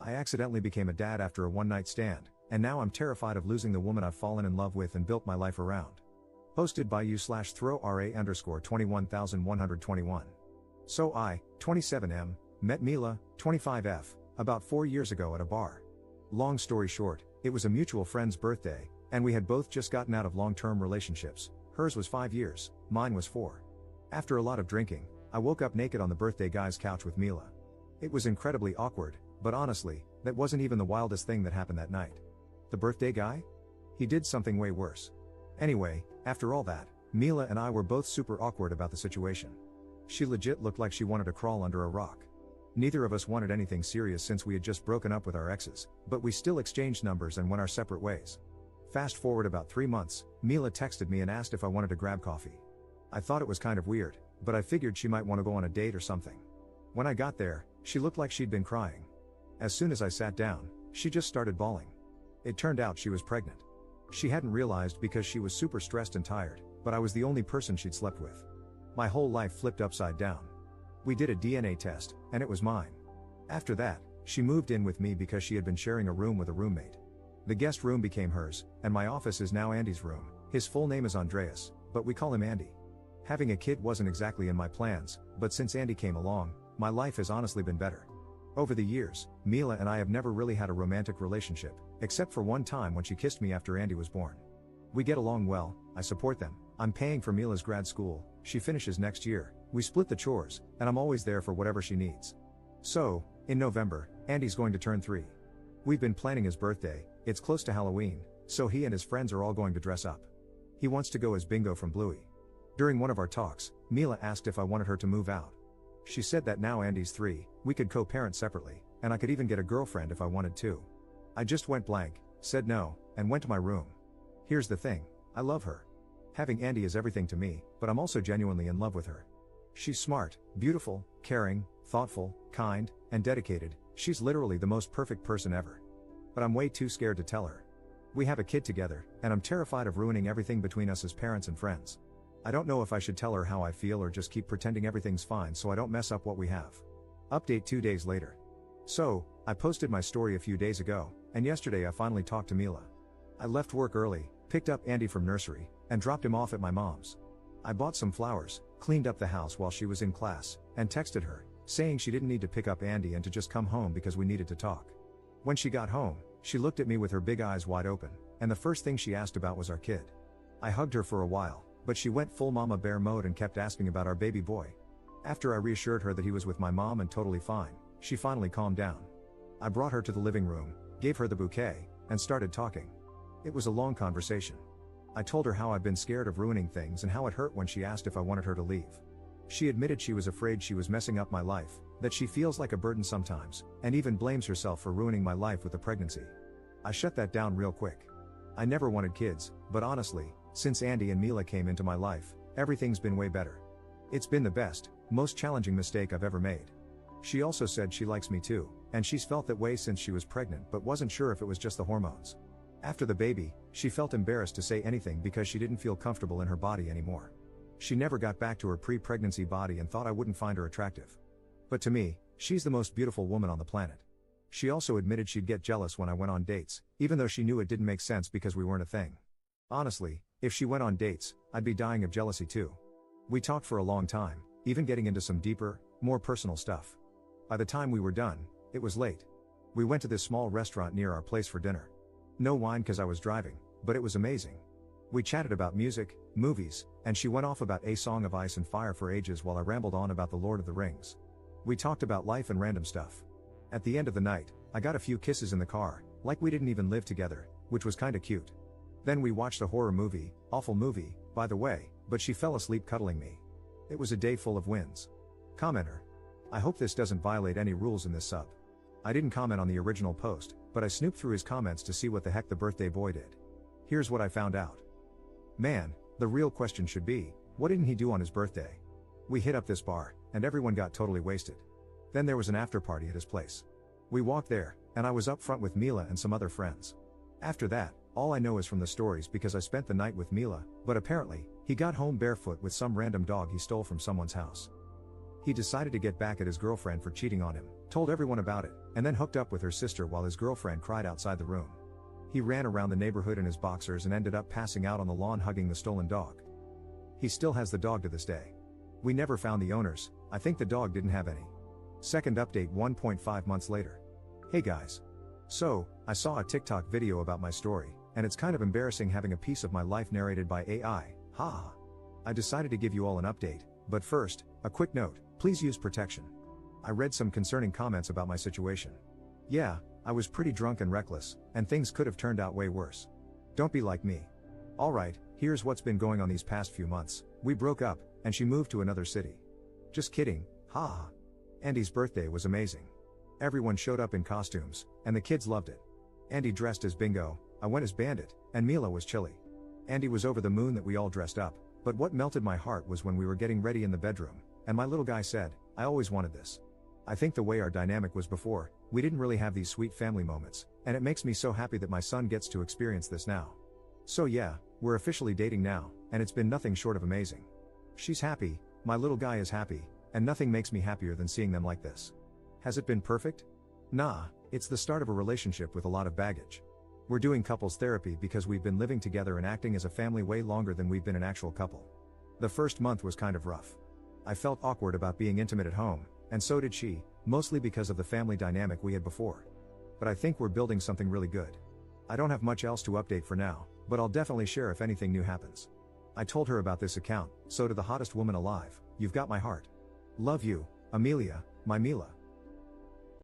I accidentally became a dad after a one-night stand, and now I'm terrified of losing the woman I've fallen in love with and built my life around. Posted by u/throw_ra_21121. So I, 27M, met Mila, 25F, about 4 years ago at a bar. Long story short, it was a mutual friend's birthday, and we had both just gotten out of long-term relationships. Hers was 5 years, mine was 4. After a lot of drinking, I woke up naked on the birthday guy's couch with Mila. It was incredibly awkward, but honestly, that wasn't even the wildest thing that happened that night. The birthday guy? He did something way worse. Anyway, after all that, Mila and I were both super awkward about the situation. She legit looked like she wanted to crawl under a rock. Neither of us wanted anything serious since we had just broken up with our exes, but we still exchanged numbers and went our separate ways. Fast forward about 3 months, Mila texted me and asked if I wanted to grab coffee. I thought it was kind of weird, but I figured she might want to go on a date or something. When I got there, she looked like she'd been crying. As soon as I sat down, she just started bawling. It turned out she was pregnant. She hadn't realized because she was super stressed and tired, but I was the only person she'd slept with. My whole life flipped upside down. We did a DNA test, and it was mine. After that, she moved in with me because she had been sharing a room with a roommate. The guest room became hers, and my office is now Andy's room. His full name is Andreas, but we call him Andy. Having a kid wasn't exactly in my plans, but since Andy came along, my life has honestly been better. Over the years, Mila and I have never really had a romantic relationship, except for one time when she kissed me after Andy was born. We get along well, I support them, I'm paying for Mila's grad school, she finishes next year, we split the chores, and I'm always there for whatever she needs. So, in November, Andy's going to turn 3. We've been planning his birthday, it's close to Halloween, so he and his friends are all going to dress up. He wants to go as Bingo from Bluey. During one of our talks, Mila asked if I wanted her to move out. She said that now Andy's 3, we could co-parent separately, and I could even get a girlfriend if I wanted to. I just went blank, said no, and went to my room. Here's the thing, I love her. Having Andy is everything to me, but I'm also genuinely in love with her. She's smart, beautiful, caring, thoughtful, kind, and dedicated, she's literally the most perfect person ever. But I'm way too scared to tell her. We have a kid together, and I'm terrified of ruining everything between us as parents and friends. I don't know if I should tell her how I feel or just keep pretending everything's fine so I don't mess up what we have. Update 2 days later. So, I posted my story a few days ago, and yesterday I finally talked to Mila. I left work early, picked up Andy from nursery, and dropped him off at my mom's. I bought some flowers, cleaned up the house while she was in class, and texted her, saying she didn't need to pick up Andy and to just come home because we needed to talk. When she got home, she looked at me with her big eyes wide open, and the first thing she asked about was our kid. I hugged her for a while, but she went full mama bear mode and kept asking about our baby boy. After I reassured her that he was with my mom and totally fine, she finally calmed down. I brought her to the living room, gave her the bouquet, and started talking. It was a long conversation. I told her how I'd been scared of ruining things and how it hurt when she asked if I wanted her to leave. She admitted she was afraid she was messing up my life, that she feels like a burden sometimes, and even blames herself for ruining my life with the pregnancy. I shut that down real quick. I never wanted kids, but honestly, since Andy and Mila came into my life, everything's been way better. It's been the best, most challenging mistake I've ever made. She also said she likes me too, and she's felt that way since she was pregnant but wasn't sure if it was just the hormones. After the baby, she felt embarrassed to say anything because she didn't feel comfortable in her body anymore. She never got back to her pre-pregnancy body and thought I wouldn't find her attractive. But to me, she's the most beautiful woman on the planet. She also admitted she'd get jealous when I went on dates, even though she knew it didn't make sense because we weren't a thing. Honestly, if she went on dates, I'd be dying of jealousy too. We talked for a long time, even getting into some deeper, more personal stuff. By the time we were done, it was late. We went to this small restaurant near our place for dinner. No wine cause I was driving, but it was amazing. We chatted about music, movies, and she went off about A Song of Ice and Fire for ages while I rambled on about the Lord of the Rings. We talked about life and random stuff. At the end of the night, I got a few kisses in the car, like we didn't even live together, which was kinda cute. Then we watched a horror movie, awful movie, by the way, but she fell asleep cuddling me. It was a day full of wins. Commenter. I hope this doesn't violate any rules in this sub. I didn't comment on the original post, but I snooped through his comments to see what the heck the birthday boy did. Here's what I found out. Man, the real question should be, what didn't he do on his birthday? We hit up this bar, and everyone got totally wasted. Then there was an after party at his place. We walked there, and I was up front with Mila and some other friends. After that, all I know is from the stories because I spent the night with Mila, but apparently, he got home barefoot with some random dog he stole from someone's house. He decided to get back at his girlfriend for cheating on him, told everyone about it, and then hooked up with her sister while his girlfriend cried outside the room. He ran around the neighborhood in his boxers and ended up passing out on the lawn hugging the stolen dog. He still has the dog to this day. We never found the owners, I think the dog didn't have any. Second update 1.5 months later. Hey guys. So, I saw a TikTok video about my story, and it's kind of embarrassing having a piece of my life narrated by AI, haha. I decided to give you all an update, but first, a quick note, please use protection. I read some concerning comments about my situation. Yeah, I was pretty drunk and reckless, and things could have turned out way worse. Don't be like me. Alright, here's what's been going on these past few months. We broke up, and she moved to another city. Just kidding, haha. Andy's birthday was amazing. Everyone showed up in costumes, and the kids loved it. Andy dressed as Bingo, I went as Bandit, and Mila was Chili. Andy was over the moon that we all dressed up, but what melted my heart was when we were getting ready in the bedroom, and my little guy said, I always wanted this. I think the way our dynamic was before, we didn't really have these sweet family moments, and it makes me so happy that my son gets to experience this now. So yeah, we're officially dating now, and it's been nothing short of amazing. She's happy, my little guy is happy, and nothing makes me happier than seeing them like this. Has it been perfect? Nah, it's the start of a relationship with a lot of baggage. We're doing couples therapy because we've been living together and acting as a family way longer than we've been an actual couple. The first month was kind of rough. I felt awkward about being intimate at home, and so did she, mostly because of the family dynamic we had before. But I think we're building something really good. I don't have much else to update for now, but I'll definitely share if anything new happens. I told her about this account, so to the hottest woman alive, you've got my heart. Love you, Amelia, my Mila.